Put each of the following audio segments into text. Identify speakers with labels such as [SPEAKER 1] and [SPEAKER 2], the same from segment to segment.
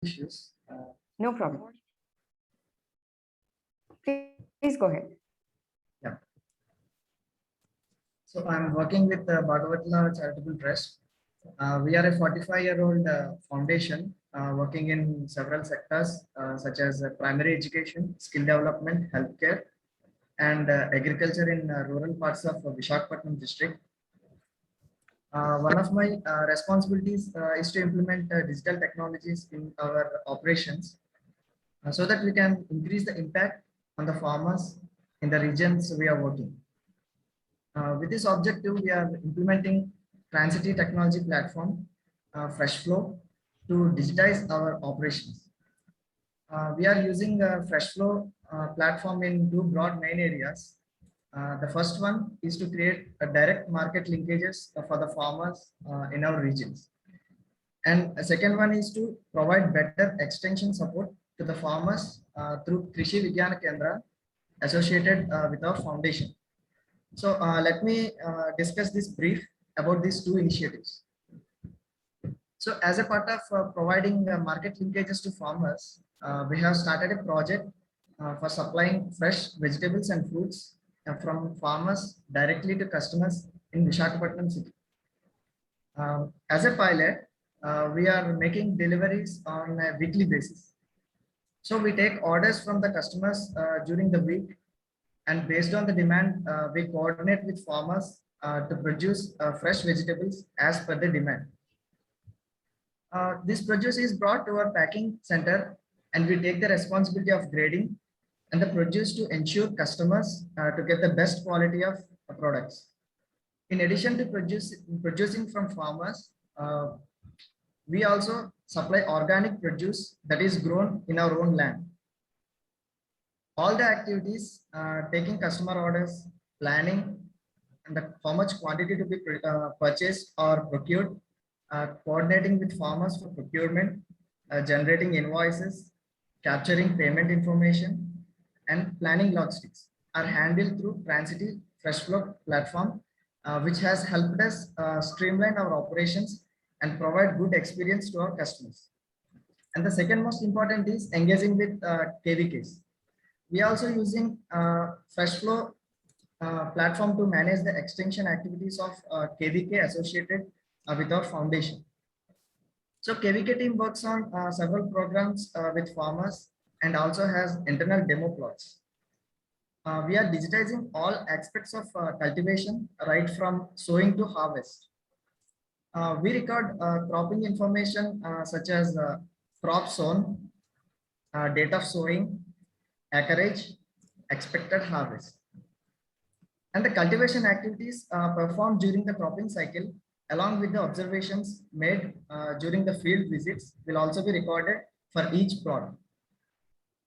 [SPEAKER 1] issues.
[SPEAKER 2] No problem. Please go ahead.
[SPEAKER 1] Yeah. So I'm working with the Bhagavatla Charitable Trust. We are a 45-year-old foundation working in several sectors such as primary education, skill development, healthcare, and agriculture in rural parts of Visakhapatnam district. One of my responsibilities is to implement digital technologies in our operations so that we can increase the impact on the farmers in the regions we are working. With this objective, we are implementing Transity technology platform, FreshFlow, to digitize our operations. We are using FreshFlow platform in two broad main areas. The first one is to create a direct market linkages for the farmers in our regions. And the second one is to provide better extension support to the farmers through Krishi Vigyana Kendra associated with our foundation. So let me discuss this brief about these two initiatives. So as a part of providing market linkages to farmers, we have started a project for supplying fresh vegetables and fruits from farmers directly to customers in Visakhapatnam city. As a pilot, we are making deliveries on a weekly basis. So we take orders from the customers during the week, and based on the demand, we coordinate with farmers to produce fresh vegetables as per the demand. This produce is brought to our packing center, and we take the responsibility of grading and the produce to ensure customers to get the best quality of products. In addition to producing from farmers, we also supply organic produce that is grown in our own land. All the activities, taking customer orders, planning, and how much quantity to be purchased or procured, coordinating with farmers for procurement, generating invoices, capturing payment information, and planning logistics are handled through Transity FreshFlow platform, which has helped us streamline our operations and provide good experience to our customers. And the second most important is engaging with KVKs. We are also using FreshFlow platform to manage the extension activities of KVK associated with our foundation. So KVK team works on several programs with farmers and also has internal demo plots. We are digitizing all aspects of cultivation right from sowing to harvest. We record cropping information such as crop sown, date of sowing, acreage, expected harvest. And the cultivation activities performed during the cropping cycle along with the observations made during the field visits will also be recorded for each plot.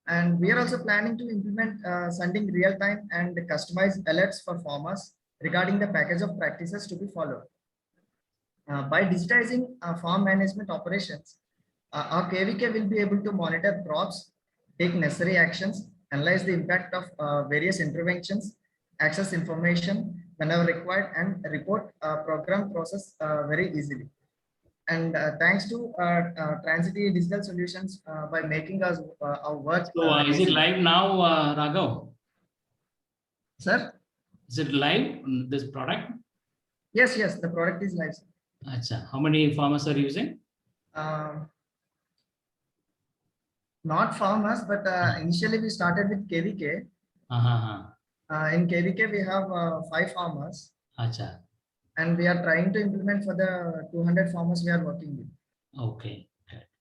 [SPEAKER 1] And we are also planning to implement sending real-time and customized alerts for farmers regarding the package of practices to be followed. By digitizing farm management operations, our KVK will be able to monitor crops, take necessary actions, analyze the impact of various interventions, access information whenever required, and report program process very easily. And thanks to Transity Digital Solutions by making us our work.
[SPEAKER 3] So is it live now, Raghav?
[SPEAKER 1] Sir?
[SPEAKER 3] Is it live, this product?
[SPEAKER 1] Yes, the product is live.
[SPEAKER 3] Achha. How many farmers are using?
[SPEAKER 1] Not farmers, but initially we started with KVK. In KVK, we have 5 farmers.
[SPEAKER 3] Achha.
[SPEAKER 1] And we are trying to implement for the 200 farmers we are working with.
[SPEAKER 3] Okay,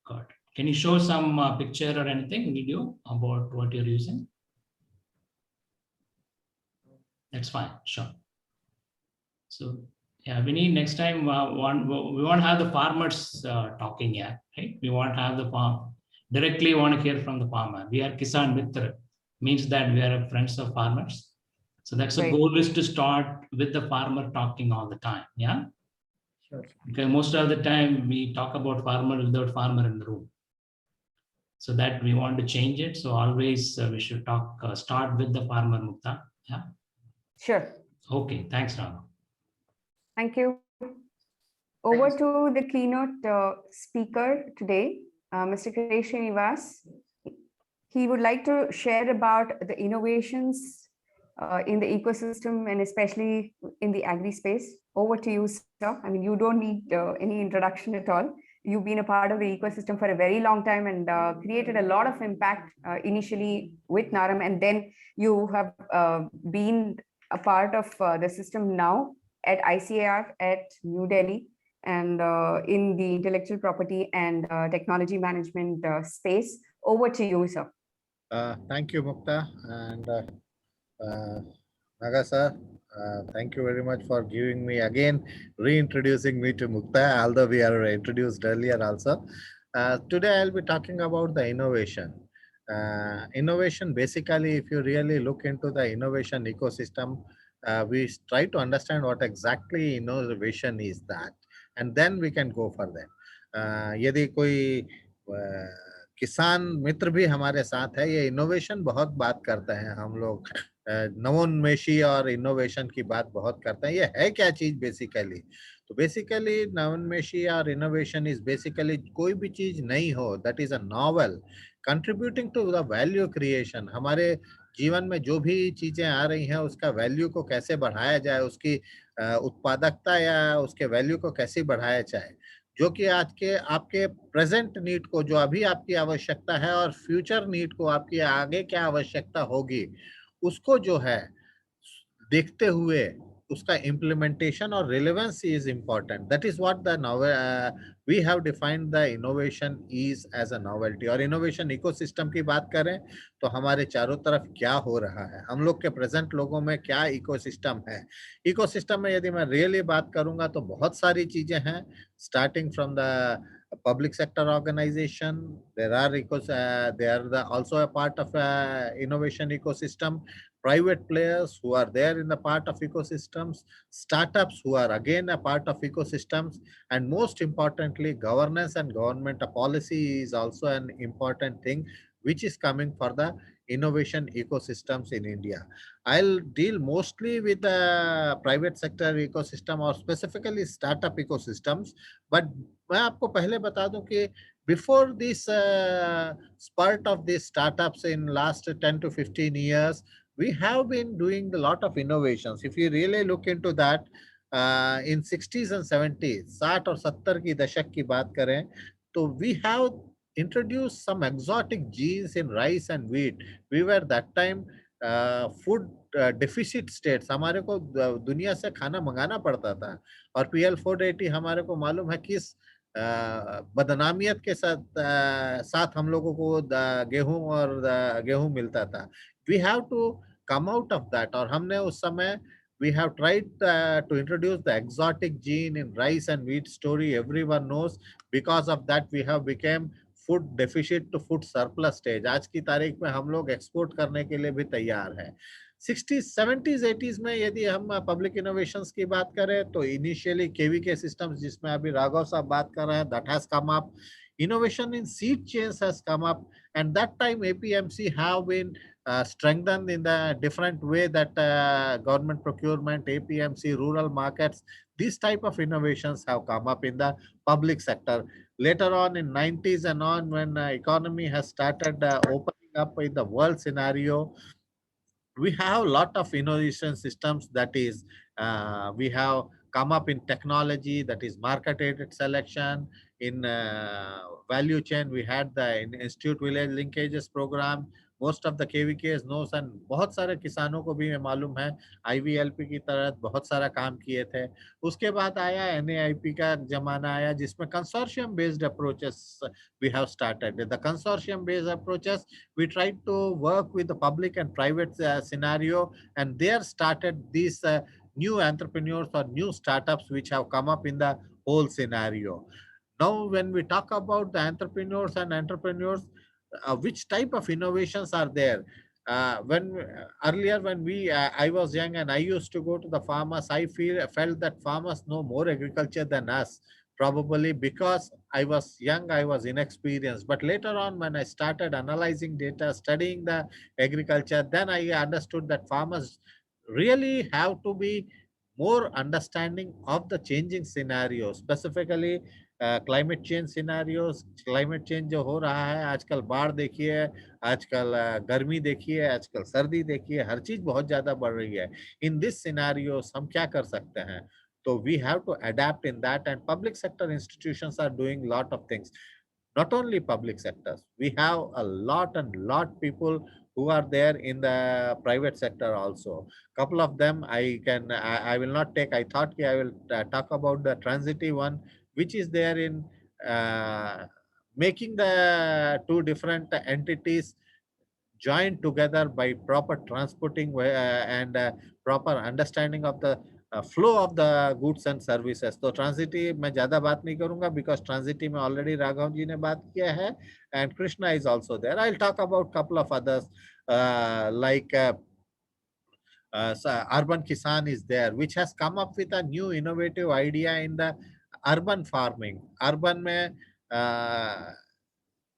[SPEAKER 3] got it. Can you show some picture or anything, video about what you're using? That's fine, sure. So yeah, we need next time, we want to have the farmers talking here, right? We want to have the farm, directly want to hear from the farmer. We are Kisan Mitra, means that we are friends of farmers. So that's the goal, is to start with the farmer talking all the time. Yeah.
[SPEAKER 1] Sure.
[SPEAKER 3] Because most of the time we talk about farmer without farmer in the room. So that we want to change it. So always we should talk, start with the farmer, Mukta. Yeah.
[SPEAKER 2] Sure.
[SPEAKER 3] Okay. Thanks, Rama.
[SPEAKER 2] Thank you. Over to the keynote speaker today, Mr. Krish Srinivas. He would like to share about the innovations in the ecosystem and especially in the agri space. Over to you, sir. I mean, you don't need any introduction at all. You've been a part of the ecosystem for a very long time and created a lot of impact initially with NARAM, and then you have been a part of the system now at ICAR at New Delhi and in the intellectual property and technology management space. Over to you, sir.
[SPEAKER 4] Thank you, Mukta, and Naga sir. Thank you very much for giving me again, reintroducing me to Mukta, although we are introduced earlier also. Today I'll be talking about the innovation. Innovation, basically, if you really look into the innovation ecosystem, we try to understand what exactly innovation is that, and then we can go further. यदि कोई किसान मित्र भी हमारे साथ है, ये innovation बहुत बात करते हैं हम लोग, नवोन्मेषी और इनोवेशन की बात बहुत करते हैं। ये है क्या चीज बेसिकली? तो बेसिकली नवोन्मेषी और इनोवेशन इज बेसिकली कोई भी चीज नई हो, that is a novel contributing to the value creation. हमारे जीवन में जो भी चीजें आ रही हैं उसका वैल्यू को कैसे बढ़ाया जाए, उसकी उत्पादकता या उसके वैल्यू को कैसे बढ़ाया जाए, जो कि आज के आपके प्रेजेंट नीड को, जो अभी आपकी आवश्यकता है, और फ्यूचर नीड को, आपकी आगे क्या आवश्यकता होगी, उसको जो है देखते हुए उसका इम्प्लीमेंटेशन और relevance is important. That is what the we have defined the innovation is as a novelty. और इनोवेशन इकोसिस्टम की बात करें तो हमारे चारों तरफ क्या हो रहा है, हम लोग के प्रेजेंट लोगों में क्या इकोसिस्टम है. इकोसिस्टम में यदि मैं रियली बात करूंगा तो बहुत सारी चीजें हैं, starting from the public sector organization. There are also a part of innovation ecosystem. Private players who are there in the part of ecosystems, startups who are again a part of ecosystems, and most importantly, governance and government policy is also an important thing which is coming for the innovation ecosystems in India. I'll deal mostly with the private sector ecosystem or specifically startup ecosystems, but मैं आपको पहले बता दूं कि before this spurt of these startups in last 10 to 15 years, we have been doing a lot of innovations. If you really look into that, in 60s and 70s, 60 और 70 की दशक की बात करें तो we have introduced some exotic genes in rice and wheat. We were that time food deficit states, हमारे को दुनिया से खाना मंगाना पड़ता था, और PL 480 हमारे को मालूम है किस बदनामियत के साथ हम लोगों को गेहूं मिलता था. We have to come out of that, और हमने उस समय we have tried to introduce the exotic gene in rice and wheat. Story everyone knows. Because of that we have become food deficit to food surplus stage. आज की तारीख में हम लोग एक्सपोर्ट करने के लिए भी तैयार हैं. 60s, 70s, 80s में यदि हम पब्लिक इनोवेशंस की बात करें तो इनिशियली KVK सिस्टम्स, जिसमें अभी राघव साहब बात कर रहे हैं, that has come up. Innovation in seed chains has come up, and that time APMC have been strengthened in the different way that government procurement, APMC, rural markets, these type of innovations have come up in the public sector. Later on in 90s and on, when economy has started opening up in the world scenario, we have a lot of innovation systems. That is, we have come up in technology, that is market-aided selection. In value chain, we had the Institute Village Linkages program. Most of the KVKs knows, and बहुत सारे किसानों को भी मालूम है, IVLP की तरह बहुत सारा काम किए थे. उसके बाद आया NAIP का जमाना आया, जिसमें consortium based approaches we have started. The consortium based approaches, we tried to work with the public and private scenario, and there started these new entrepreneurs or new startups which have come up in the whole scenario. Now, when we talk about the entrepreneurs, which type of innovations are there? Earlier when I was young and I used to go to the farmers, I felt that farmers know more agriculture than us, probably because I was young, I was inexperienced. But later on, when I started analyzing data, studying the agriculture, then I understood that farmers really have to be more understanding of the changing scenario. Specifically, climate change scenarios, climate change जो हो रहा है आजकल, बाढ़ देखिए, आजकल गर्मी देखिए, आजकल सर्दी देखिए, हर चीज बहुत ज्यादा बढ़ रही है। इन दिस सिनारियोस हम क्या कर सकते हैं? तो we have to adapt in that, and public sector institutions are doing lot of things. Not only public sectors, we have a lot and lot people who are there in the private sector also. Couple of them I will not take. I thought I will talk about the transitive one, which is there in uh, making the two different entities joined together by proper transporting and proper understanding of the flow of the goods and services. तो transitive मैं ज्यादा बात नहीं करूंगा, because transitive में already Raghav ji ने बात किया है, and Krishna is also there. I will talk about couple of others like Urban Kisan is there, which has come up with a new innovative idea in the urban farming. Urban में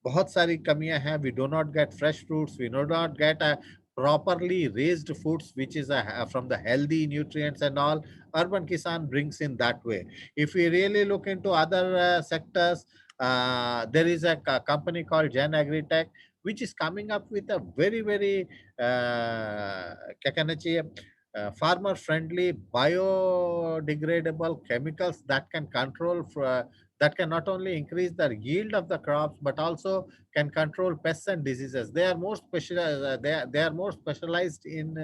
[SPEAKER 4] बहुत सारी कमियां हैं. We do not get fresh fruits, we do not get properly raised foods, which is from the healthy nutrients and all. Urban Kisan brings in that way. If we really look into other sectors, there is a company called Gen Agritech, which is coming up with a very क्या कहना चाहिए, farmer friendly biodegradable chemicals that can control that can not only increase the yield of the crops but also can control pests and diseases. They are more specialized. They are more specialized in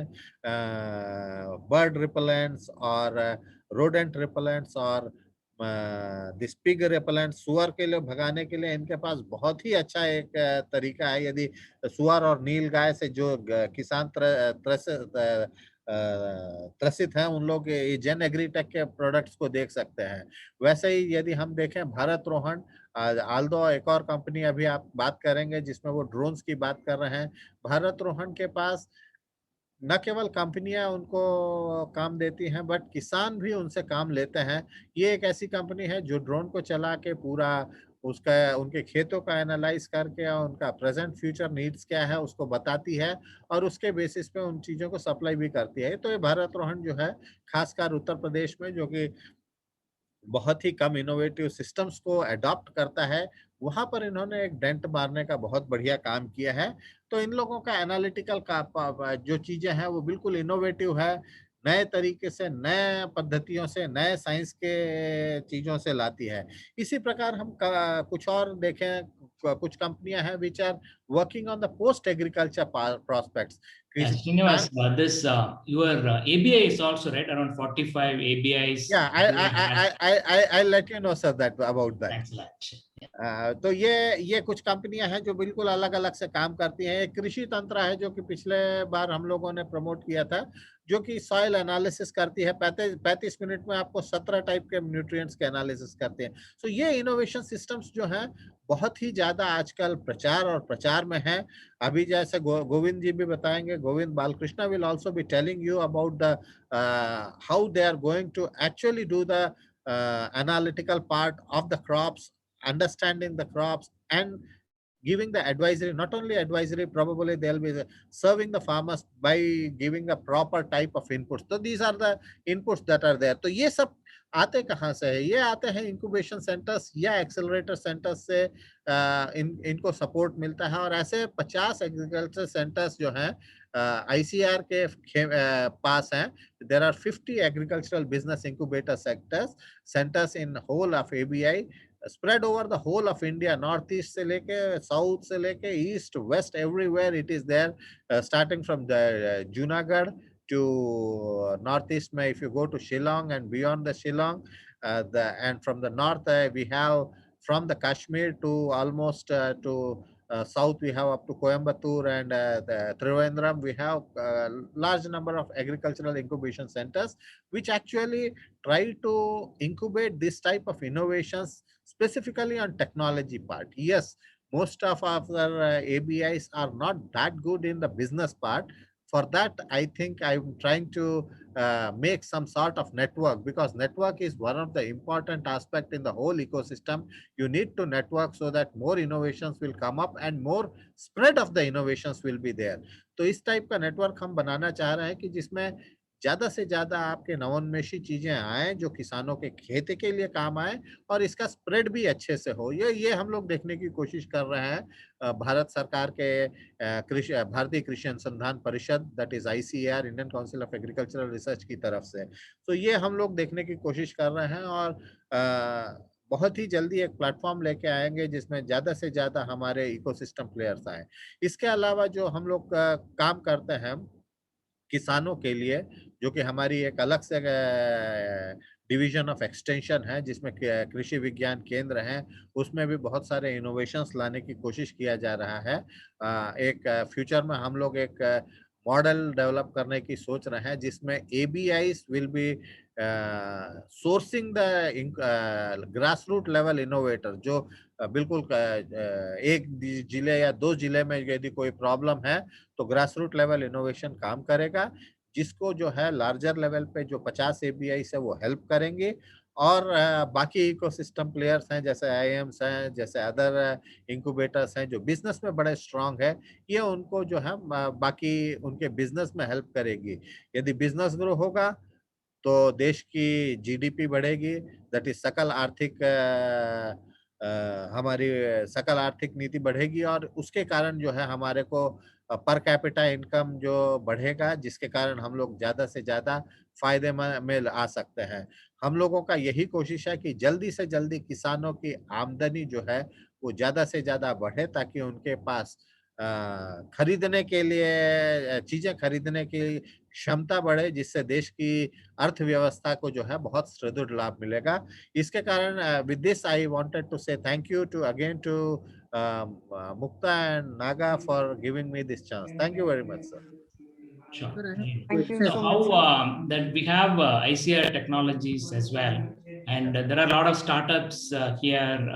[SPEAKER 4] bird repellents or rodent repellents or this pig repellent. सुअर के लिए भगाने के लिए इनके पास बहुत ही अच्छा एक तरीका है. यदि सुअर और नील गाय से जो किसान त्रसित हैं, उन लोग ये जेन एग्रीटेक के प्रोडक्ट्स को देख सकते हैं. वैसे ही यदि हम देखें भारत रोहन, आल्दो एक और कंपनी अभी आप बात करेंगे जिसमें वो ड्रोन्स की बात कर रहे हैं. भारत रोहन के पास न केवल कंपनियां उनको काम देती हैं, बट किसान भी उनसे काम लेते हैं. ये एक ऐसी कंपनी है जो ड्रोन को चला के पूरा उसका उनके खेतों का एनालाइज करके और उनका प्रेजेंट फ्यूचर नीड्स क्या है उसको बताती है, और उसके बेसिस पे उन चीजों को सप्लाई भी करती है. तो ये भारत रोहन जो है, खासकर उत्तर प्रदेश में, जो कि बहुत ही कम इनोवेटिव सिस्टम्स को अडॉप्ट करता है, वहां पर इन्होंने एक डेंट मारने का बहुत बढ़िया काम किया है. तो इन लोगों का एनालिटिकल का जो चीजें हैं वो बिल्कुल इनोवेटिव है, नए तरीके से, नए पद्धतियों से, नए साइंस के चीजों से लाती है. इसी प्रकार हम कुछ और देखें, कुछ कंपनियां हैं which are working on the post agriculture prospects.
[SPEAKER 3] Srinivas, this your ABI is also right, around 45 ABIs.
[SPEAKER 4] Yeah, I'll let you know sir that about that.
[SPEAKER 3] Thanks a lot.
[SPEAKER 4] तो ये कुछ कंपनियां हैं जो बिल्कुल अलग अलग से काम करती हैं. एक कृषि तंत्र है जो कि पिछले बार हम लोगों ने प्रमोट किया था, जो कि सॉइल एनालिसिस करती है. 35 मिनट में आपको 17 टाइप के न्यूट्रिएंट्स के एनालिसिस करते हैं. सो ये इनोवेशन सिस्टम्स जो हैं बहुत ही ज्यादा आजकल प्रचार में है. अभी जैसे गोविंद जी भी बताएंगे, Govind Balakrishna will also be telling you about the how they are going to actually do the analytical part of the crops, understanding the crops, and giving the advisory. Not only advisory, probably they'll be serving the farmers by giving a proper type of inputs. So these are the inputs that are there. तो ये सब आते कहाँ से है? ये आते हैं इंक्यूबेशन सेंटर्स या एक्सेलरेटर सेंटर्स से. इनको सपोर्ट मिलता है, और ऐसे 50 एग्रीकल्चर सेंटर्स जो हैं ICR के पास हैं. There are 50 agricultural business incubator centers in whole of ABI, spread over the whole of India, northeast से लेके south से लेके east west, everywhere it is there, starting from the Junagadh to northeast. If you go to Shillong and beyond the Shillong, and from the north we have from the Kashmir to almost to south we have up to Coimbatore and the Trivandrum. We have a large number of agricultural incubation centers which actually try to incubate this type of innovations specifically on technology part. Yes, most of our ABIs are not that good in the business part. For that, I think I'm trying to make some sort of network, because network is one of the important aspect in the whole ecosystem. You need to network so that more innovations will come up and more spread of the innovations will be there. तो इस type का network हम बनाना चाह रहे हैं कि जिसमें ज्यादा से ज्यादा आपके नवोन्मेषी चीजें आए जो किसानों के खेती के लिए काम आए और इसका स्प्रेड भी अच्छे से हो। ये हम लोग देखने की कोशिश कर रहे हैं भारत सरकार के कृषि भारतीय कृषि अनुसंधान परिषद, that is ICAR, Indian council of agricultural research की तरफ से। तो ये हम लोग देखने की कोशिश कर रहे हैं और बहुत ही जल्दी एक प्लेटफॉर्म लेके आएंगे जिसमें ज्यादा से ज्यादा हमारे इकोसिस्टम प्लेयर्स आए। इसके अलावा जो हम लोग काम करते हैं किसानों के लिए, जो कि हमारी एक अलग से डिवीजन ऑफ एक्सटेंशन है जिसमें कृषि विज्ञान केंद्र है, उसमें भी बहुत सारे इनोवेशंस लाने की कोशिश किया जा रहा है। एक फ्यूचर में हम लोग एक मॉडल डेवलप करने की सोच रहे हैं जिसमें ABIs will be sourcing the grass root level innovator, जो बिल्कुल एक जिले या 2 जिले में यदि कोई प्रॉब्लम है तो ग्रास रूट लेवल इनोवेशन काम करेगा, जिसको जो है लार्जर लेवल पे जो 50 ABI है वो हेल्प करेंगे। और बाकी इकोसिस्टम प्लेयर्स हैं जैसे IIMs हैं, जैसे अदर इंक्यूबेटर्स हैं जो बिजनेस में बड़े स्ट्रांग है, ये उनको जो है बाकी उनके बिजनेस में हेल्प करेगी। यदि बिजनेस ग्रो होगा तो देश की GDP बढ़ेगी, दैट इज सकल आर्थिक हमारी सकल आर्थिक नीति बढ़ेगी और उसके कारण जो है हमारे को पर कैपिटा इनकम जो बढ़ेगा, जिसके कारण हम लोग ज्यादा से ज्यादा फायदे में आ सकते हैं। हम लोगों का यही कोशिश है कि जल्दी से जल्दी किसानों की आमदनी जो है वो ज्यादा से ज्यादा बढ़े ताकि उनके पास खरीदने के लिए चीजें खरीदने की क्षमता बढ़े, जिससे देश की अर्थव्यवस्था को जो है बहुत सुदृढ़ लाभ मिलेगा। इसके कारण with this I wanted to say thank you too again to Mukta and Naga for giving me this chance. Thank you very much, sir.
[SPEAKER 3] Sure.
[SPEAKER 1] Sir, I have a
[SPEAKER 2] Thank you
[SPEAKER 3] So
[SPEAKER 1] question.
[SPEAKER 2] so
[SPEAKER 3] how
[SPEAKER 2] much.
[SPEAKER 3] that we have ICR technologies as well, and there are a lot of startups here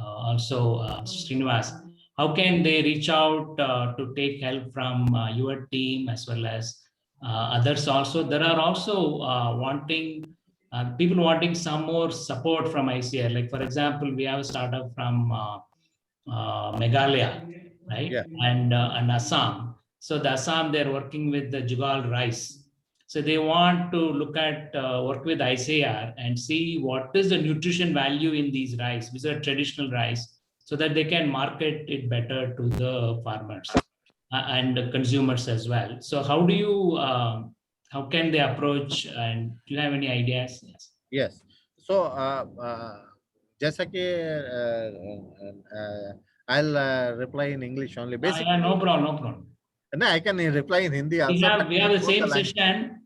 [SPEAKER 3] also, Srinivas. How can they reach out to take help from your team as well as others also? There are also people wanting some more support from ICR. Like for example, we have a startup from Meghalaya, right?
[SPEAKER 4] Yeah.
[SPEAKER 3] And Assam. So the Assam, they're working with the Jugal rice. So they want to look at work with ICAR and see what is the nutrition value in these rice, which are traditional rice, so that they can market it better to the farmers and the consumers as well. So how can they approach, and do you have any ideas? Yes.
[SPEAKER 4] Yes. So, जैसा कि I'll reply in English only.
[SPEAKER 3] Yeah,
[SPEAKER 4] Basically,
[SPEAKER 3] no problem, no problem.
[SPEAKER 4] no, I can reply in Hindi
[SPEAKER 3] We
[SPEAKER 4] also, but
[SPEAKER 3] have we
[SPEAKER 4] in
[SPEAKER 3] have the
[SPEAKER 4] both the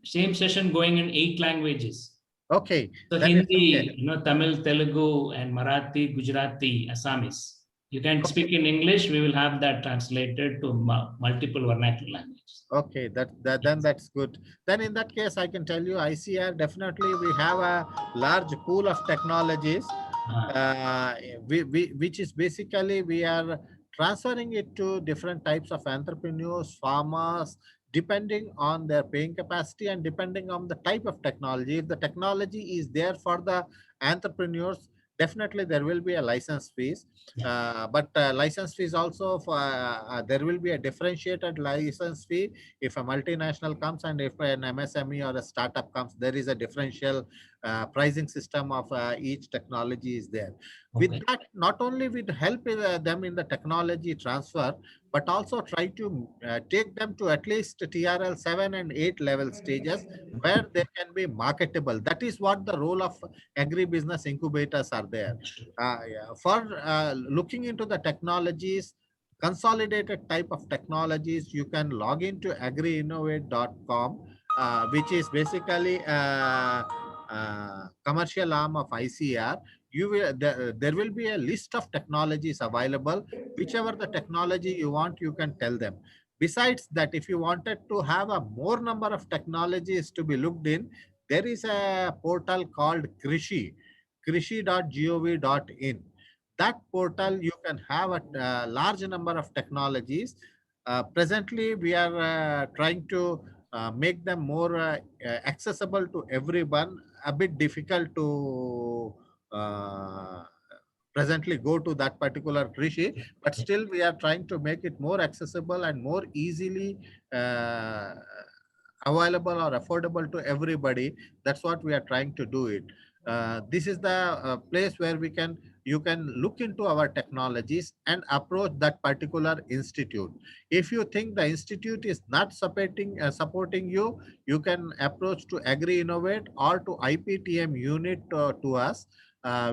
[SPEAKER 3] same session going in 8 languages.
[SPEAKER 4] Okay,
[SPEAKER 3] So
[SPEAKER 4] then it's okay.
[SPEAKER 3] Hindi, Tamil, Telugu, and Marathi, Gujarati, Assamese. You can speak in English. We will have that translated to multiple vernacular languages.
[SPEAKER 4] Okay, then that's good. Then in that case, I can tell you ICR, definitely we have a large pool of technologies,
[SPEAKER 3] Uh,
[SPEAKER 4] which is basically we are transferring it to different types of entrepreneurs, farmers, depending on their paying capacity and depending on the type of technology. If the technology is there for the entrepreneurs, definitely there will be a license fees. But license fees also for, there will be a differentiated license fee if a multinational comes, and if an MSME or a startup comes, there is a differential pricing system of each technology is there. With
[SPEAKER 3] Okay.
[SPEAKER 4] that, not only we help them in the technology transfer, but also try to take them to at least TRL 7 and 8 level stages where they can be marketable. That is what the role of agribusiness incubators are there. Yeah. For looking into the technologies, consolidated type of technologies, you can log into agriinnovate.com, which is basically commercial arm of ICR. There will be a list of technologies available. Whichever the technology you want, you can tell them. Besides that, if you wanted to have a more number of technologies to be looked in, there is a portal called krishi.gov.in. That portal, you can have a large number of technologies. Presently, we are trying to make them more accessible to everyone. A bit difficult to presently go to that particular Krishi, but still we are trying to make it more accessible and more easily available or affordable to everybody. That's what we are trying to do it. This is the place where you can look into our technologies and approach that particular institute. If you think the institute is not supporting you, you can approach to Agri Innovate or to IPTM unit to us.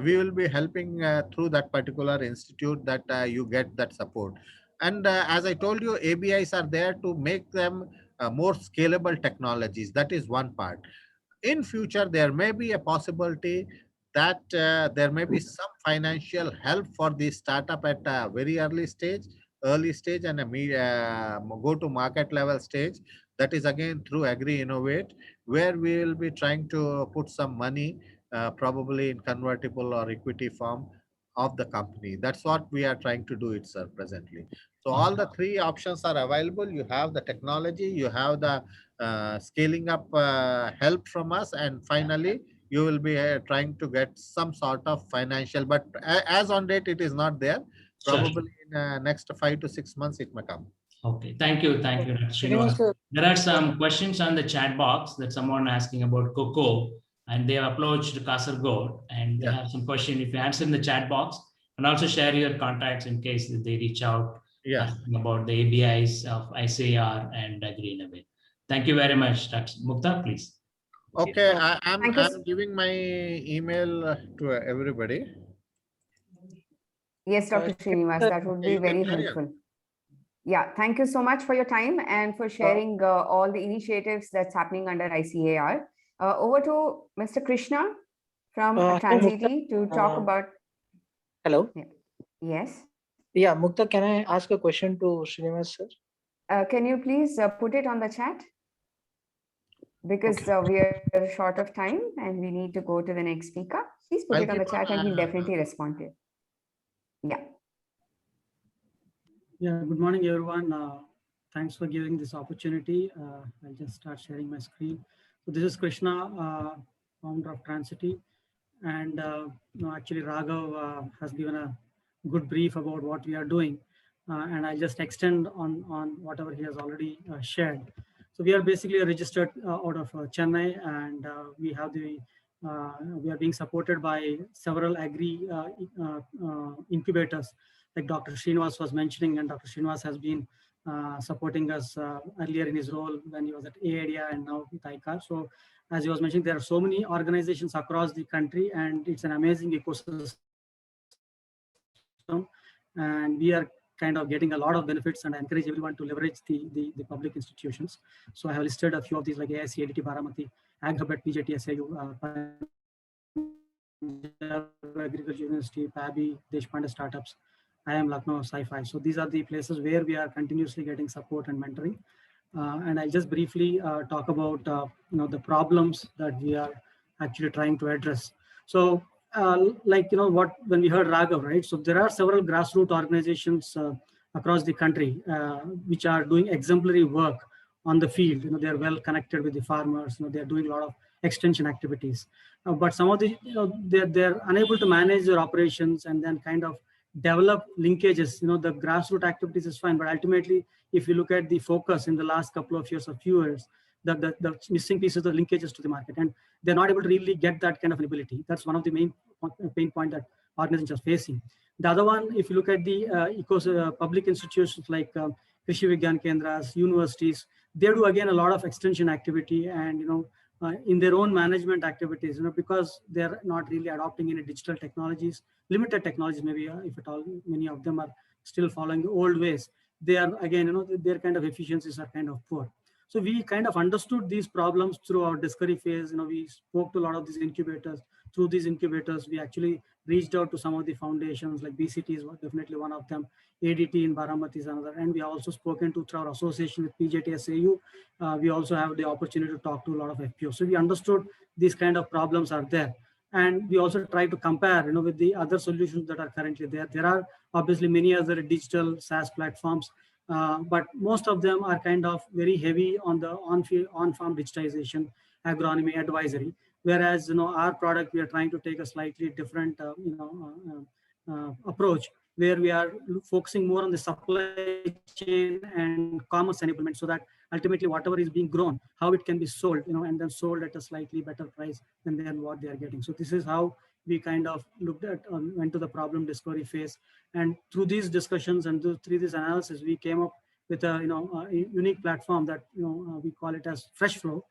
[SPEAKER 4] We will be helping through that particular institute that you get that support. And as I told you, ABIs are there to make them more scalable technologies. That is one part. In future, there may be a possibility that there may be some financial help for the startup at a very early stage, and go to market level stage. That is again through Agri Innovate, where we will be trying to put some money, probably in convertible or equity form of the company. That's what we are trying to do it, sir, presently. So all
[SPEAKER 3] Okay.
[SPEAKER 4] the three options are available. You have the technology, you have the scaling up help from us, and finally you will be trying to get some sort of financial, but as on date it is not there.
[SPEAKER 3] Sure.
[SPEAKER 4] Probably in next 5 to 6 months it may come.
[SPEAKER 3] Okay, thank you, Dr.
[SPEAKER 5] Srinivas
[SPEAKER 3] Srinivas.
[SPEAKER 5] sir,
[SPEAKER 3] There are some questions on the chat box that someone asking about cocoa, and they have approached Kasargod, and they
[SPEAKER 4] Yeah.
[SPEAKER 3] have some question. If you answer in the chat box, and also share your contacts in case that they reach out
[SPEAKER 4] Yeah.
[SPEAKER 3] asking about the ABIs of ICAR and Green Away. Thank you very much, Dr. Mukta, please.
[SPEAKER 4] Okay,
[SPEAKER 2] Thank you.
[SPEAKER 4] I'm giving my email to everybody.
[SPEAKER 2] Yes, Dr. Srinivas, that would
[SPEAKER 4] Okay,
[SPEAKER 2] be
[SPEAKER 4] you can
[SPEAKER 2] very
[SPEAKER 4] carry on.
[SPEAKER 2] helpful. Yeah, thank you so much for your time and for sharing all the initiatives that's happening under ICAR. Over to Mr. Krishna from
[SPEAKER 5] hello,
[SPEAKER 2] TransET to talk
[SPEAKER 5] Uh,
[SPEAKER 2] about.
[SPEAKER 5] hello.
[SPEAKER 2] Yes.
[SPEAKER 5] Yeah, Mukta, can I ask a question to Srinivas sir?
[SPEAKER 2] Can you please put it on the chat? Because we are short of time and we need to go to the next speaker. Please put
[SPEAKER 4] I'll
[SPEAKER 2] it on the
[SPEAKER 4] keep on,
[SPEAKER 2] chat and he'll definitely respond to it. Yeah.
[SPEAKER 6] Yeah, good morning, everyone. Thanks for giving this opportunity. I'll just start sharing my screen. So this is Krishna, founder of TransET. And no, actually Raghav has given a good brief about what we are doing. And I'll just extend on whatever he has already shared. So we are basically registered out of Chennai, and we are being supported by several agri incubators, like Dr. Srinivas was mentioning, and Dr. Srinivas has been supporting us earlier in his role when he was at AIDIA and now with ICAR. So as he was mentioning, there are so many organizations across the country, and it's an amazing ecosystem. And we are kind of getting a lot of benefits, and I encourage everyone to leverage the public institutions. So I have listed a few of these, like AIC, ADT, Baramati, AgHub at PJTSAU, Agriculture University, PABI, Deshpande Startups, IIM Lucknow, Sci-Fi. So these are the places where we are continuously getting support and mentoring. And I'll just briefly talk about the problems that we are actually trying to address. So when we heard Raghav, right? So there are several grassroots organizations across the country which are doing exemplary work on the field. They are well connected with the farmers. They are doing a lot of extension activities. But some of the, they're unable to manage their operations and then kind of develop linkages. The grassroots activities is fine, but ultimately, if you look at the focus in the last couple of years or few years, the missing pieces of linkages to the market, and they're not able to really get that kind of an ability. That's one of the main pain point that organizations are facing. The other one, if you look at the public institutions like Krishi Vigyan Kendras, universities, they do again a lot of extension activity and in their own management activities, because they're not really adopting any digital technologies, limited technologies, maybe if at all, many of them are still following the old ways. They are again, their kind of efficiencies are kind of poor. So we kind of understood these problems through our discovery phase. We spoke to a lot of these incubators. Through these incubators, we actually reached out to some of the foundations, like BCT is definitely one of them, ADT in Baramati is another, and we also spoken to through our association with PJTSAU. We also have the opportunity to talk to a lot of FPOs. So we understood these kind of problems are there. And we also try to compare, with the other solutions that are currently there. There are obviously many other digital SaaS platforms, but most of them are kind of very heavy on the on-farm digitization, agronomy, advisory. Whereas, our product, we are trying to take a slightly different, approach, where we are focusing more on the supply chain and commerce enablement, so that ultimately whatever is being grown, how it can be sold, and then sold at a slightly better price than what they are getting. So this is how we kind of looked at, went to the problem discovery phase. And through these discussions and through this analysis, we came up with a, a unique platform that, we call it as FreshFlow.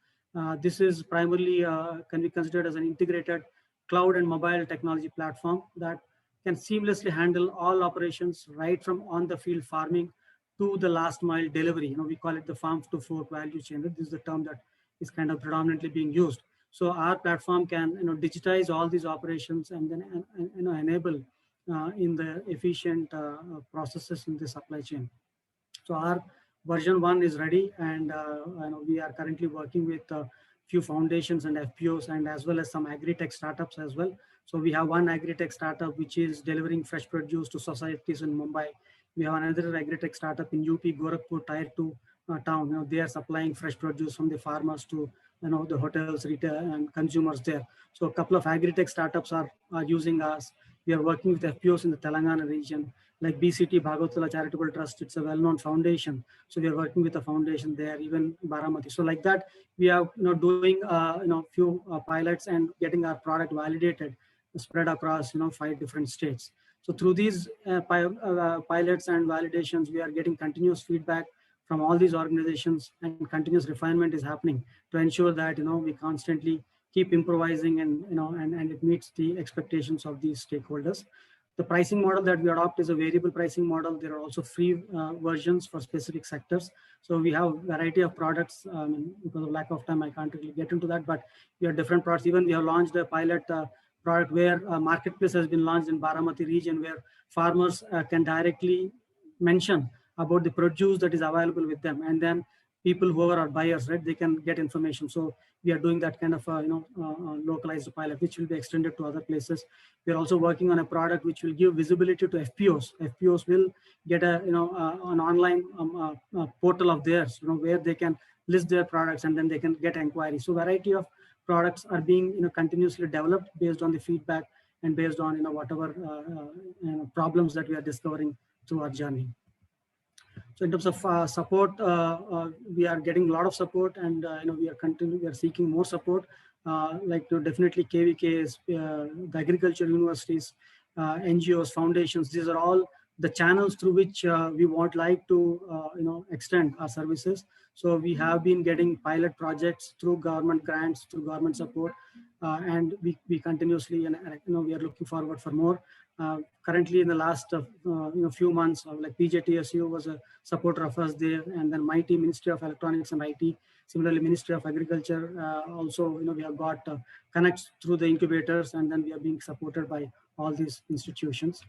[SPEAKER 6] This is primarily can be considered as an integrated cloud and mobile technology platform that can seamlessly handle all operations right from on the field farming to the last mile delivery. We call it the farm to fork value chain. This is the term that is kind of predominantly being used. So our platform can, digitize all these operations and then, enable in the efficient processes in the supply chain. So our version 1 is ready, and we are currently working with a few foundations and FPOs, and as well as some agri-tech startups as well. So we have one agri-tech startup which is delivering fresh produce to societies in Mumbai. We have another agri-tech startup in UP, Gorakhpur, Tier 2 town. They are supplying fresh produce from the farmers to the hotels, retail, and consumers there. So a couple of agri-tech startups are using us. We are working with FPOs in the Telangana region, like BCT Bhagavatula Charitable Trust. It's a well-known foundation. So we are working with a foundation there, even Baramati. So like that, we are doing few pilots and getting our product validated, spread across 5 different states. So through these pilots and validations, we are getting continuous feedback from all these organizations, and continuous refinement is happening to ensure that we constantly keep improvising and and it meets the expectations of these stakeholders. The pricing model that we adopt is a variable pricing model. There are also free versions for specific sectors. So we have a variety of products. Because of lack of time, I can't really get into that, but we have different products. Even we have launched a pilot product where a marketplace has been launched in Baramati region, where farmers can directly mention about the produce that is available with them, and then people who are buyers, right, they can get information. So we are doing that kind of localized pilot, which will be extended to other places. We are also working on a product which will give visibility to FPOs. FPOs will get a an online portal of theirs, where they can list their products, and then they can get inquiries. So variety of products are being continuously developed based on the feedback and based on whatever problems that we are discovering through our journey. So in terms of support, we are getting a lot of support, and we are seeking more support. Definitely KVKs, the agriculture universities, NGOs, foundations. These are all the channels through which we would like to extend our services. So we have been getting pilot projects through government grants, through government support, and we continuously, we are looking forward for more. Currently, in the last few months, like PJTSU was a supporter of us there, and then MIT, Ministry of Electronics and IT. Similarly, Ministry of Agriculture also, we have got connects through the incubators, and then we are being supported by all these institutions.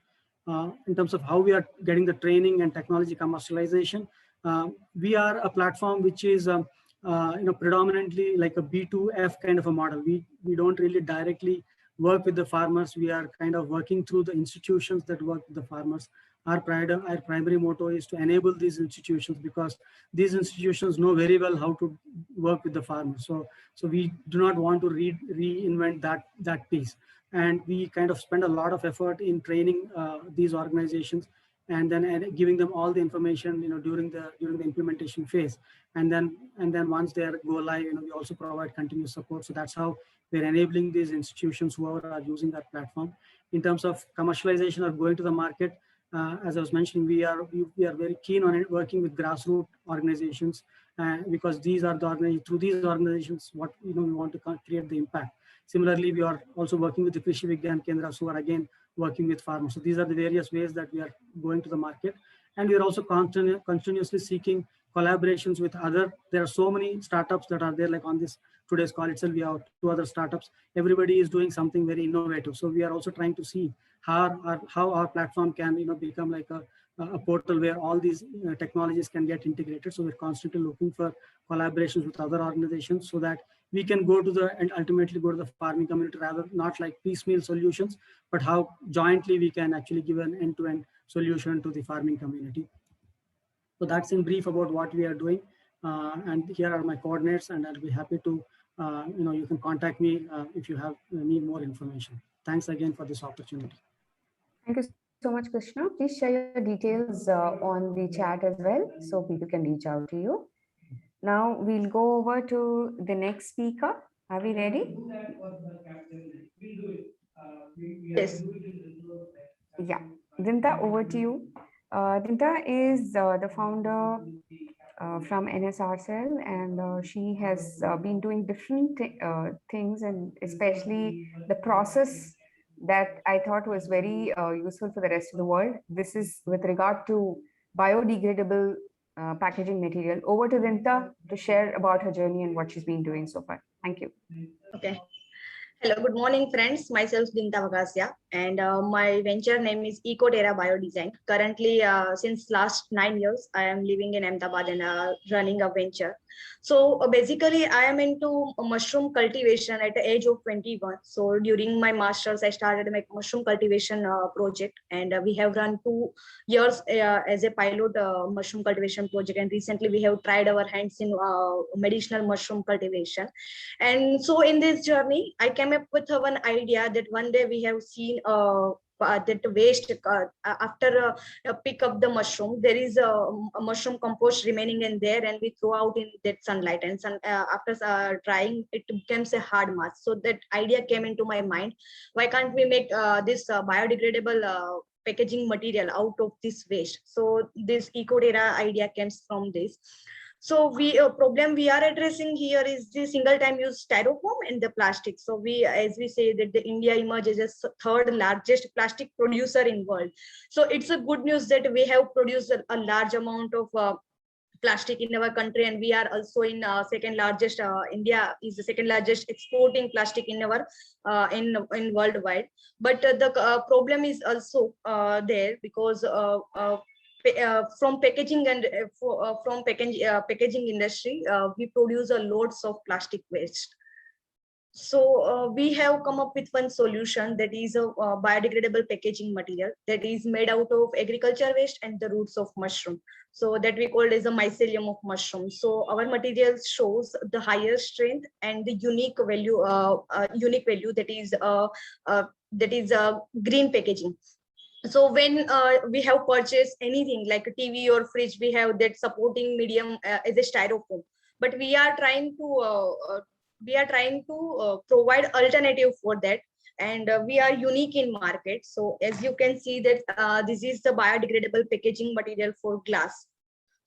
[SPEAKER 6] In terms of how we are getting the training and technology commercialization, we are a platform which is predominantly like a B2F kind of a model. We don't really directly work with the farmers. We are kind of working through the institutions that work with the farmers. Our primary motto is to enable these institutions, because these institutions know very well how to work with the farmers. So we do not want to reinvent that piece. And we kind of spend a lot of effort in training these organizations, and then giving them all the information during the implementation phase. And then once they go live, we also provide continuous support. So that's how we're enabling these institutions who are using our platform. In terms of commercialization or going to the market, as I was mentioning, we are very keen on working with grassroots organizations, because these are the through these organizations what we want to create the impact. Similarly, we are also working with the Krishi Vigyan Kendras, who are again working with farmers. So these are the various ways that we are going to the market. And we are also continuously seeking collaborations with there are so many startups that are there, like on this today's call itself, we have 2 other startups. Everybody is doing something very innovative. So we are also trying to see how our platform can become like a portal where all these technologies can get integrated. So we're constantly looking for collaborations with other organizations, so that we can go to and ultimately go to the farming community, rather not like piecemeal solutions, but how jointly we can actually give an end-to-end solution to the farming community. So that's in brief about what we are doing. And here are my coordinates, and I'll be happy to, you can contact me if you need more information. Thanks again for this opportunity.
[SPEAKER 2] Thank you so much, Krishna. Please share your details on the chat as well so people can reach out to you. Now we'll go over to the next speaker. Are we ready?
[SPEAKER 7] Yes.
[SPEAKER 2] Yeah. Dinta, over to you. Dinta is the founder from NSRCell, and she has been doing different things, and especially the process that I thought was very useful for the rest of the world. This is with regard to biodegradable packaging material. Over to Dinta to share about her journey and what she's been doing so far. Thank you.
[SPEAKER 7] Okay. Hello, good morning, friends. Myself, Dinta Vagasya, and my venture name is EcoTerra Biodesign. Currently, since last 9 years, I am living in Ahmedabad and running a venture. So basically, I am into mushroom cultivation at the age of 21. So during my masters, I started my mushroom cultivation project, and we have run 2 years as a pilot mushroom cultivation project. And recently, we have tried our hands in medicinal mushroom cultivation. And so in this journey, I came up with one idea that one day we have seen that waste after pick up the mushroom, there is a mushroom compost remaining in there, and we throw out in that sunlight, and after drying it becomes a hard mass. So that idea came into my mind, why can't we make this biodegradable packaging material out of this waste? So this EcoTerra idea comes from this. So we problem we are addressing here is the single time use styrofoam and the plastic. So we, as we say, that the India emerges as third largest plastic producer in world. So it's a good news that we have produced a large amount of plastic in our country, and we are also in second largest. India is the second largest exporting plastic in our in worldwide. But the problem is also there because from packaging and from packaging industry, we produce a loads of plastic waste. So we have come up with one solution, that is a biodegradable packaging material that is made out of agriculture waste and the roots of mushroom. So that we call as a mycelium of mushroom. So our material shows the higher strength and the unique value that is green packaging. So when we have purchased anything like a TV or fridge, we have that supporting medium as a styrofoam, but we are trying to provide alternative for that, and we are unique in market. So as you can see that this is the biodegradable packaging material for glass.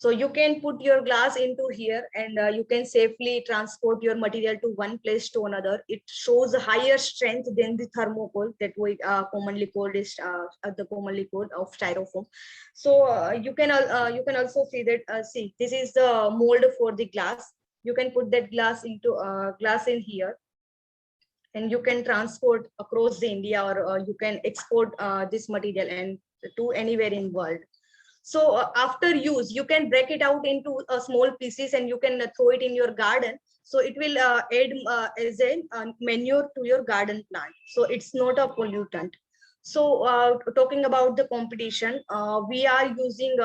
[SPEAKER 7] So you can put your glass into here, and you can safely transport your material to one place to another. It shows a higher strength than the thermocol that we commonly called is the commonly called of styrofoam. So you can also see that see, this is the mold for the glass. You can put that glass into glass in here, and you can transport across the India, or you can export this material and to anywhere in world. So after use, you can break it out into small pieces, and you can throw it in your garden. So it will add as a manure to your garden plant. So it's not a pollutant. So talking about the competition, we are using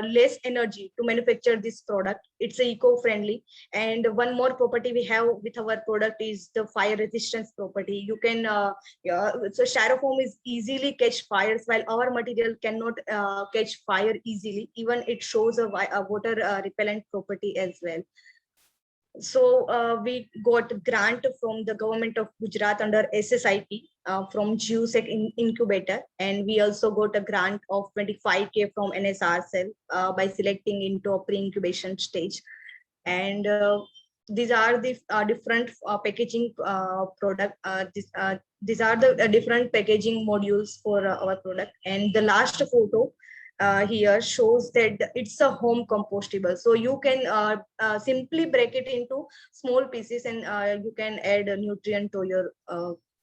[SPEAKER 7] less energy to manufacture this product. It's eco-friendly. And one more property we have with our product is the fire resistance property. You can, so styrofoam is easily catch fires, while our material cannot catch fire easily. Even it shows a water repellent property as well. So we got grant from the government of Gujarat under SSIP from GeoSec incubator, and we also got a grant of 25K from NSRCell by selecting into a pre-incubation stage. And these are the different packaging product. These are the different packaging modules for our product. And the last photo here shows that it's a home compostable. So you can simply break it into small pieces, and you can add a nutrient to your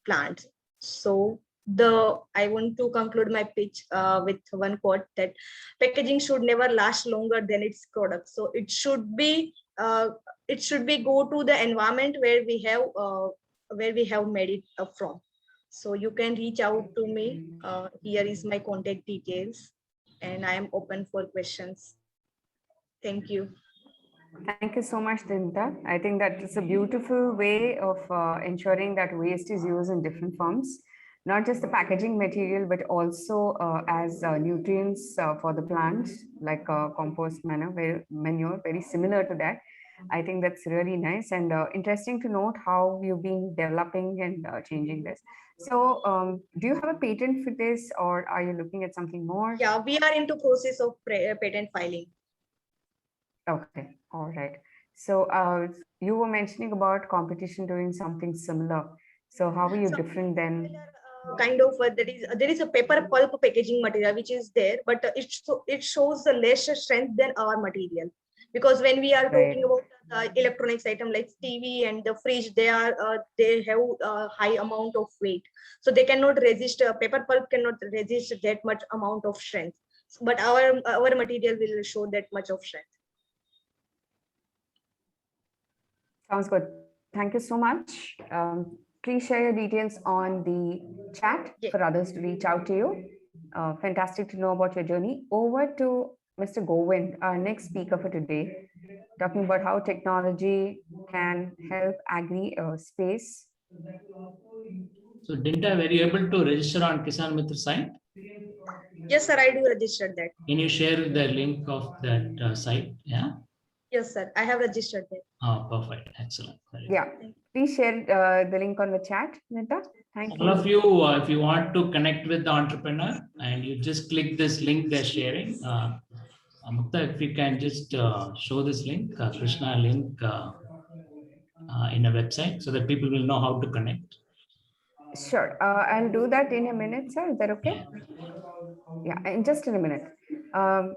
[SPEAKER 7] plants. So I want to conclude my pitch with one quote, that packaging should never last longer than its product. So it should be go to the environment where we have made it from. So you can reach out to me. Here is my contact details, and I am open for questions. Thank you.
[SPEAKER 2] Thank you so much, Dinta. I think that it's a beautiful way of ensuring that waste is used in different forms. not just the packaging material, but also as nutrients for the plants, like compost manure, very similar to that. I think that's really nice and interesting to note how you've been developing and changing this. So do you have a patent for this, or are you looking at something more?
[SPEAKER 7] Yeah, we are into process of patent filing.
[SPEAKER 2] Okay, all right. So you were mentioning about competition doing something similar. So how are you
[SPEAKER 7] So,
[SPEAKER 2] different than?
[SPEAKER 7] kind of there is a paper pulp packaging material which is there, but it shows the less strength than our material, because when we are talking about electronics item like TV and the fridge, they have a high amount of weight, so they cannot resist. Paper pulp cannot resist that much amount of strength, but our material will show that much of strength.
[SPEAKER 2] Sounds good. Thank you so much. Please share your details on the chat for others to reach out to you. Fantastic to know about your journey. Over to Mr. Govind, our next speaker for today, talking about how technology can help agri space.
[SPEAKER 3] So were you able to register on Kisan Mitra site?
[SPEAKER 7] Yes, sir, I do register that.
[SPEAKER 3] Can you share the link of that site? Yeah.
[SPEAKER 7] Yes, sir, I have registered that.
[SPEAKER 3] Oh, perfect. Excellent.
[SPEAKER 2] Yeah. Please share the link on the chat, Nita. Thank you.
[SPEAKER 3] All of you, if you want to connect with the entrepreneur, and you just click this link they're sharing. Mukta, if you can just show this link, Krishna link in a website, so that people will know how to connect.
[SPEAKER 2] Sure. I'll do that in a minute, sir. Is that okay? Yeah, just in a minute.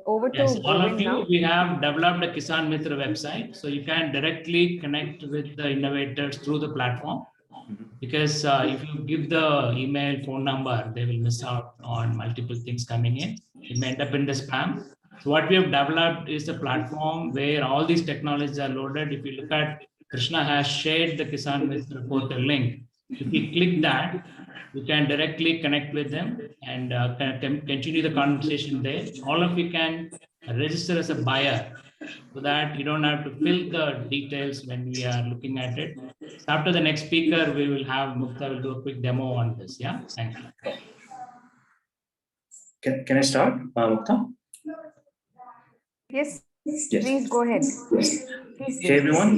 [SPEAKER 2] Over to
[SPEAKER 3] Yes, all of
[SPEAKER 2] Govind
[SPEAKER 3] you,
[SPEAKER 2] now.
[SPEAKER 3] we have developed a Kisan Mitra website, so you can directly connect with the innovators through the platform. Because if you give the email, phone number, they will miss out on multiple things coming in. It may end up in the spam. So what we have developed is a platform where all these technologies are loaded. If you look at, Krishna has shared the Kisan Mitra portal link. If you click that, you can directly connect with them and continue the conversation there. All of you can register as a buyer, so that you don't have to fill the details when we are looking at it. So after the next speaker, we will have Mukta will do a quick demo on this. Yeah, thank you.
[SPEAKER 8] Can I start, Mukta?
[SPEAKER 2] Yes,
[SPEAKER 8] Yes.
[SPEAKER 2] please go ahead. Please
[SPEAKER 8] Hey everyone,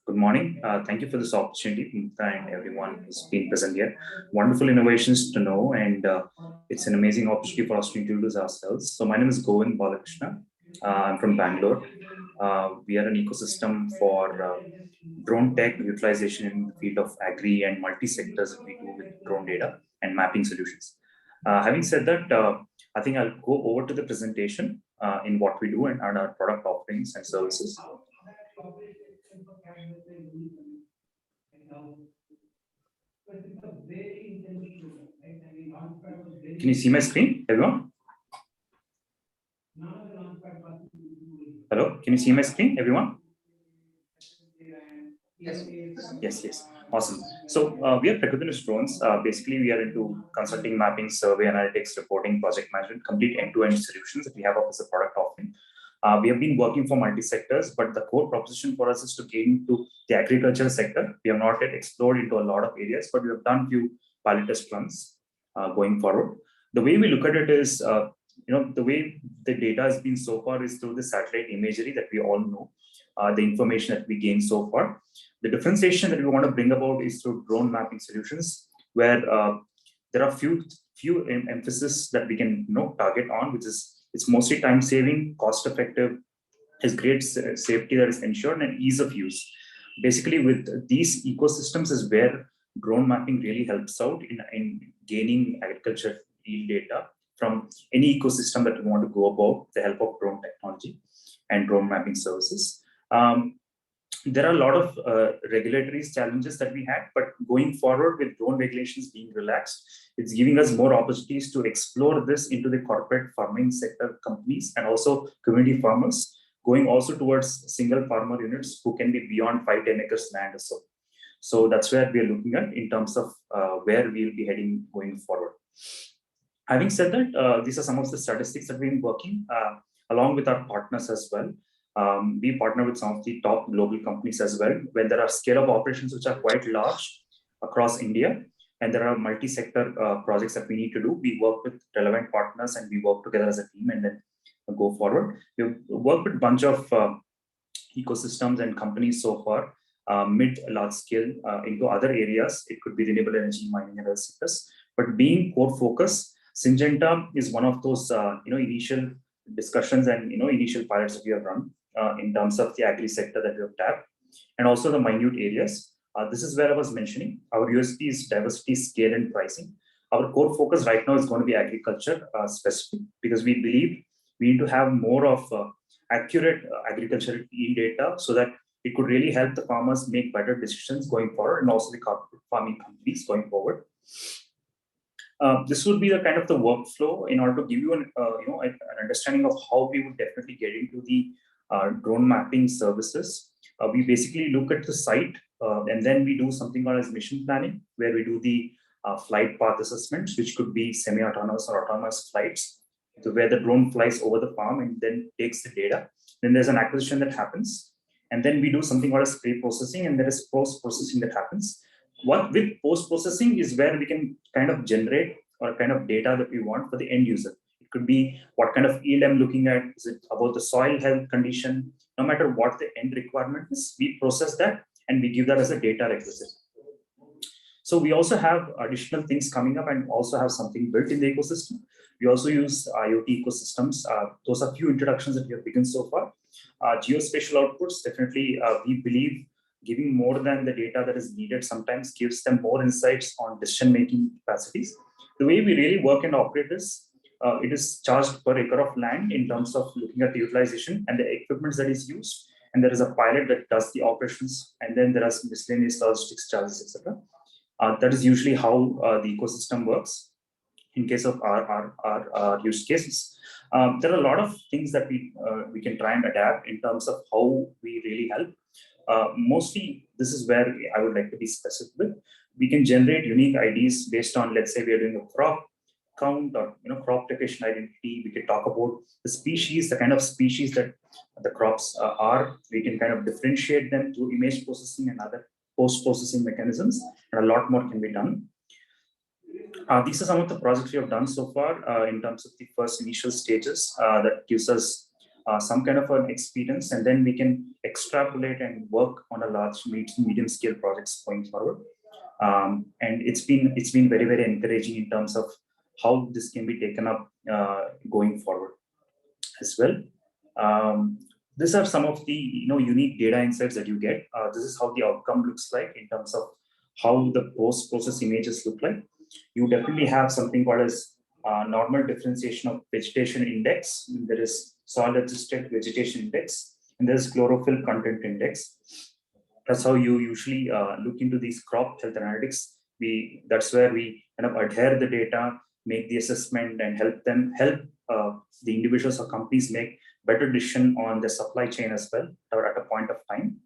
[SPEAKER 8] good morning. Thank you for this opportunity, Mukta and everyone who's been present here. Wonderful innovations to know, and it's an amazing opportunity for us to introduce ourselves. So my name is Govind Balakrishna. I'm from Bangalore. We are an ecosystem for drone tech utilization in the field of agri and multi-sectors that we do with drone data and mapping solutions. Having said that, I think I'll go over to the presentation in what we do and our product offerings and services. Can you see my screen, everyone? Hello, can you see my screen, everyone? Yes. Awesome. So we are Prakritinush Drones. Basically, we are into consulting, mapping, survey, analytics, reporting, project management, complete end-to-end solutions that we have as a product offering. We have been working for multi-sectors, but the core proposition for us is to get into the agricultural sector. We have not yet explored into a lot of areas, but we have done few pilot test runs going forward. The way we look at it is, the way the data has been so far is through the satellite imagery that we all know, the information that we gain so far. The differentiation that we want to bring about is through drone mapping solutions, where there are few emphasis that we can target on, which is it's mostly time saving, cost effective, has great safety that is ensured, and ease of use. Basically, with these ecosystems is where drone mapping really helps out in gaining agriculture field data from any ecosystem that we want to go about with the help of drone technology and drone mapping services. There are a lot of regulatory challenges that we had, but going forward with drone regulations being relaxed, it's giving us more opportunities to explore this into the corporate farming sector companies and also community farmers, going also towards single farmer units who can be beyond 5-10 acres land or so. So that's where we are looking at in terms of where we will be heading going forward. Having said that, these are some of the statistics that we've been working along with our partners as well. We partner with some of the top global companies as well, when there are scale of operations which are quite large across India. and there are multi-sector projects that we need to do. We work with relevant partners and we work together as a team and then go forward. We've worked with a bunch of ecosystems and companies so far, mid, large scale into other areas. It could be renewable energy, mining, and other sectors. But being core focus, Syngenta is one of those initial discussions and initial pilots that we have run in terms of the agri sector that we have tapped, and also the minute areas. This is where I was mentioning our USP is diversity, scale, and pricing. Our core focus right now is going to be agriculture specific, because we believe we need to have more of accurate agricultural yield data so that it could really help the farmers make better decisions going forward, and also the corporate farming companies going forward. This would be the kind of the workflow in order to give you an understanding of how we would definitely get into the drone mapping services. We basically look at the site and then we do something called as mission planning, where we do the flight path assessments, which could be semi-autonomous or autonomous flights, where the drone flies over the farm and then takes the data. Then there's an acquisition that happens, and then we do something called as pre-processing, and there is post-processing that happens. What with post-processing is where we can kind of generate or kind of data that we want for the end user. It could be what kind of yield I'm looking at. Is it about the soil health condition? No matter what the end requirement is, we process that and we give that as a data requisite. So we also have additional things coming up and also have something built in the ecosystem. We also use IoT ecosystems. Those are few introductions that we have begun so far. Geospatial outputs, definitely we believe giving more than the data that is needed sometimes gives them more insights on decision-making capacities. The way we really work and operate is, it is charged per acre of land in terms of looking at the utilization and the equipment that is used. And there is a pilot that does the operations, and then there are miscellaneous logistics charges, etc. That is usually how the ecosystem works in case of our use cases. There are a lot of things that we can try and adapt in terms of how we really help. Mostly, this is where I would like to be specific with. We can generate unique IDs based on, let's say, we are doing a crop count or crop location identity. We can talk about the species, the kind of species that the crops are. We can kind of differentiate them through image processing and other post-processing mechanisms, and a lot more can be done. These are some of the projects we have done so far in terms of the first initial stages that gives us some kind of an experience, and then we can extrapolate and work on a large medium scale projects going forward. And it's been very, very encouraging in terms of how this can be taken up going forward as well. These are some of the unique data insights that you get. This is how the outcome looks like in terms of how the post-process images look like. You definitely have something called as normal differentiation of vegetation index. There is soil adjusted vegetation index, and there's chlorophyll content index. That's how you usually look into these crop health analytics. That's where we kind of adhere the data, make the assessment, and help the individuals or companies make better decision on the supply chain as well, or at a point of time.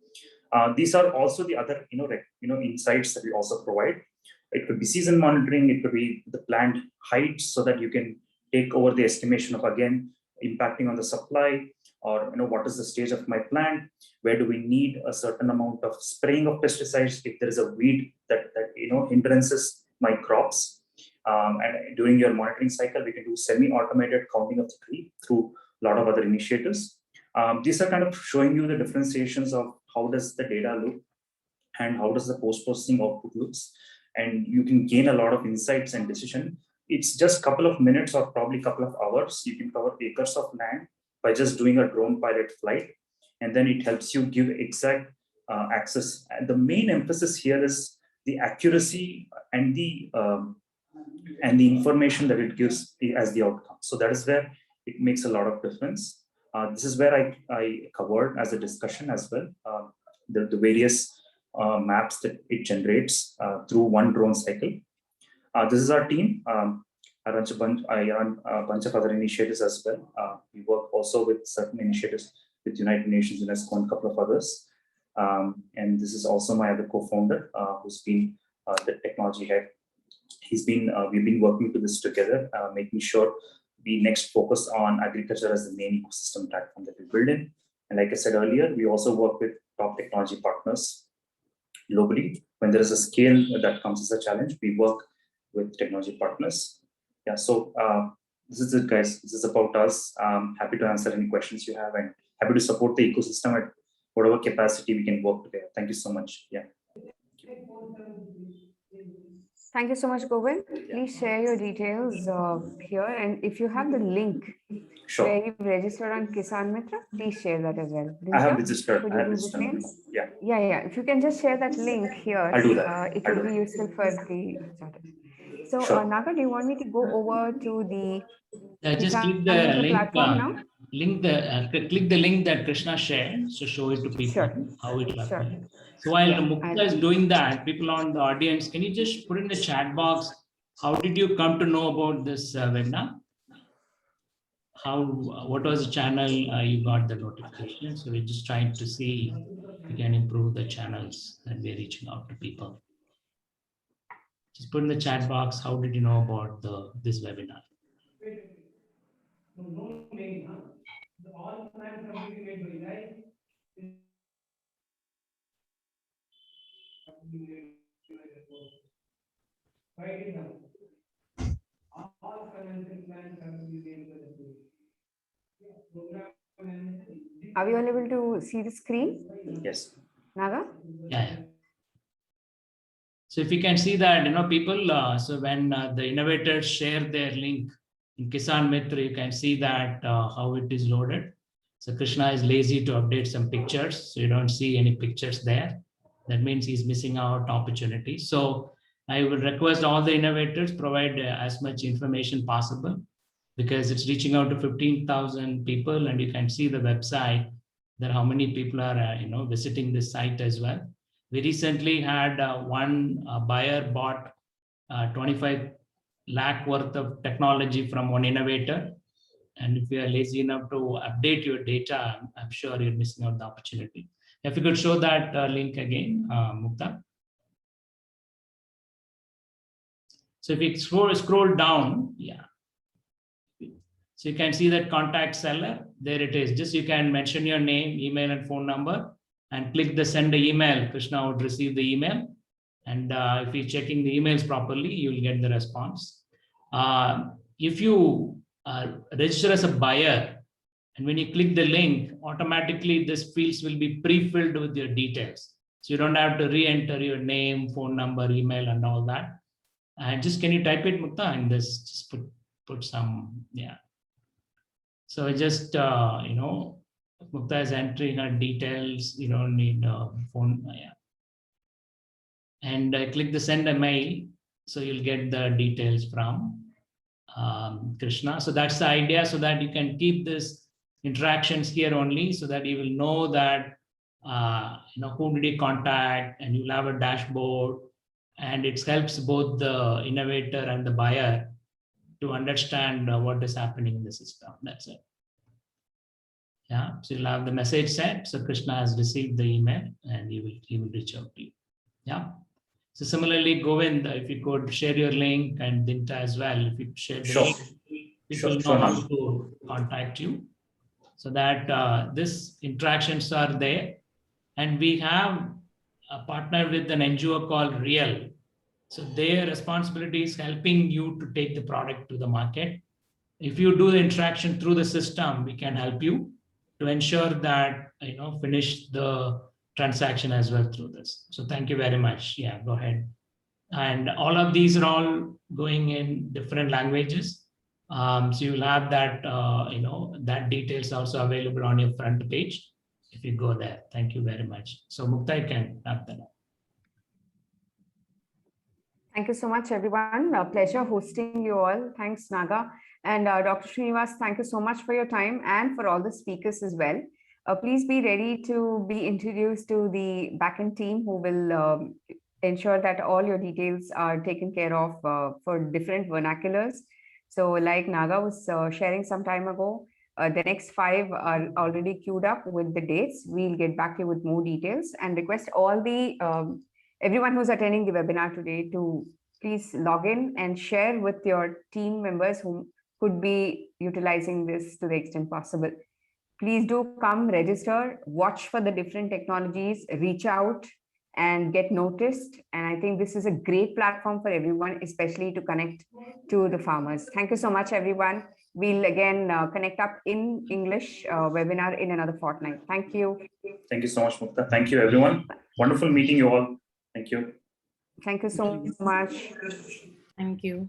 [SPEAKER 8] These are also the other insights that we also provide. It could be season monitoring, it could be the plant height, so that you can take over the estimation of, again, impacting on the supply, or what is the stage of my plant, where do we need a certain amount of spraying of pesticides if there is a weed that hindrances my crops. And during your monitoring cycle, we can do semi-automated counting of the tree through a lot of other initiatives. These are kind of showing you the differentiations of how does the data look and how does the post-processing output looks. And you can gain a lot of insights and decision. It's just a couple of minutes or probably a couple of hours. You can cover acres of land by just doing a drone pilot flight. And then it helps you give exact access. And the main emphasis here is the accuracy and the information that it gives as the outcome. So that is where it makes a lot of difference. This is where I covered as a discussion as well, the various maps that it generates through one drone cycle. This is our team. I run a bunch of other initiatives as well. We work also with certain initiatives with United Nations, UNESCO, and a couple of others. And this is also my other co-founder, who's been the technology head. We've been working to this together, making sure we next focus on agriculture as the main ecosystem platform that we build in. And like I said earlier, we also work with top technology partners globally. When there is a scale that comes as a challenge, we work with technology partners. Yeah, so this is it, guys. This is about us. Happy to answer any questions you have and happy to support the ecosystem at whatever capacity we can work together. Thank you so much. Yeah.
[SPEAKER 2] Thank you so much, Govind. Please share your details here. And if you have the link
[SPEAKER 8] Sure.
[SPEAKER 2] where you registered on Kisan Mitra, please share that as well.
[SPEAKER 8] I have
[SPEAKER 2] Dinsha,
[SPEAKER 8] registered.
[SPEAKER 2] could
[SPEAKER 8] I
[SPEAKER 2] you
[SPEAKER 8] have
[SPEAKER 2] do the
[SPEAKER 8] registered.
[SPEAKER 2] same?
[SPEAKER 8] Yeah.
[SPEAKER 2] Yeah. If you can just share that link here,
[SPEAKER 8] I'll do that.
[SPEAKER 2] it
[SPEAKER 8] I'll
[SPEAKER 2] will
[SPEAKER 8] do
[SPEAKER 2] be
[SPEAKER 8] that.
[SPEAKER 2] useful for the starters. So,
[SPEAKER 8] Sure.
[SPEAKER 2] Naga, do you want me to go over to the
[SPEAKER 3] Just
[SPEAKER 2] Kisan
[SPEAKER 3] click the
[SPEAKER 2] Mitra
[SPEAKER 3] link.
[SPEAKER 2] platform now?
[SPEAKER 3] Click the link that Krishna shared. So show it to people
[SPEAKER 2] Sure.
[SPEAKER 3] how it looks.
[SPEAKER 2] Sure.
[SPEAKER 3] So while
[SPEAKER 2] Yeah,
[SPEAKER 3] Mukta is doing that, people on the audience, can you just put in the chat box, how did you come to know about this webinar? What was the channel you got the notification? So we're just trying to see if we can improve the channels that we're reaching out to people. Just put in the chat box, how did you know about this webinar?
[SPEAKER 2] Are we all able to see the screen,
[SPEAKER 8] Yes.
[SPEAKER 2] Naga?
[SPEAKER 3] Yeah. So if you can see that, people, so when the innovators share their link in Kisan Mitra, you can see that how it is loaded. So Krishna is lazy to update some pictures. So you don't see any pictures there. That means he's missing out opportunity. So I would request all the innovators provide as much information possible, because it's reaching out to 15,000 people, and you can see the website that how many people are visiting this site as well. We recently had one buyer bought 25 lakh worth of technology from one innovator. And if you are lazy enough to update your data, I'm sure you're missing out the opportunity. If you could show that link again, Mukta. So if you scroll down, yeah. So you can see that contact seller, there it is. Just you can mention your name, email and phone number and click the send the email. Krishna would receive the email. And if you're checking the emails properly, you'll get the response. If you register as a buyer, and when you click the link, automatically this fields will be pre-filled with your details. So you don't have to re-enter your name, phone number, email, and all that. And just can you type it, Mukta, and this just put some, yeah. So just Mukta is entering her details. You don't need a phone, yeah. And click the send a mail, so you'll get the details from Krishna. So that's the idea, so that you can keep this interactions here only, so that you will know that whom did you contact, and you'll have a dashboard, and it helps both the innovator and the buyer to understand what is happening in the system. That's it. Yeah, so you'll have the message sent. So Krishna has received the email, and he will reach out to you. Yeah. So similarly, Govind, if you could share your link, and Dinta as well, if you share the link, people know how to contact you, so that these interactions are there. And we have a partner with an NGO called Real. So their responsibility is helping you to take the product to the market. If you do the interaction through the system, we can help you to ensure that finish the transaction as well through this. So thank you very much. Yeah, go ahead. And all of these are all going in different languages. So you'll have that that details also available on your front page if you go there. Thank you very much. So Mukta, you can wrap that up.
[SPEAKER 2] Thank you so much, everyone. A pleasure hosting you all. Thanks, Naga. And Dr. Srinivas, thank you so much for your time and for all the speakers as well. Please be ready to be introduced to the backend team who will ensure that all your details are taken care of for different vernaculars. So like Naga was sharing some time ago, the next 5 are already queued up with the dates. We'll get back to you with more details and request all the everyone who's attending the webinar today to please log in and share with your team members who could be utilizing this to the extent possible. Please do come register, watch for the different technologies, reach out and get noticed. And I think this is a great platform for everyone, especially to connect to the farmers. Thank you so much, everyone. We'll again connect up in English webinar in another fortnight. Thank you.
[SPEAKER 8] Thank you so much, Mukta. Thank you, everyone. Wonderful meeting you all. Thank you.
[SPEAKER 2] Thank you so much.
[SPEAKER 9] Thank you.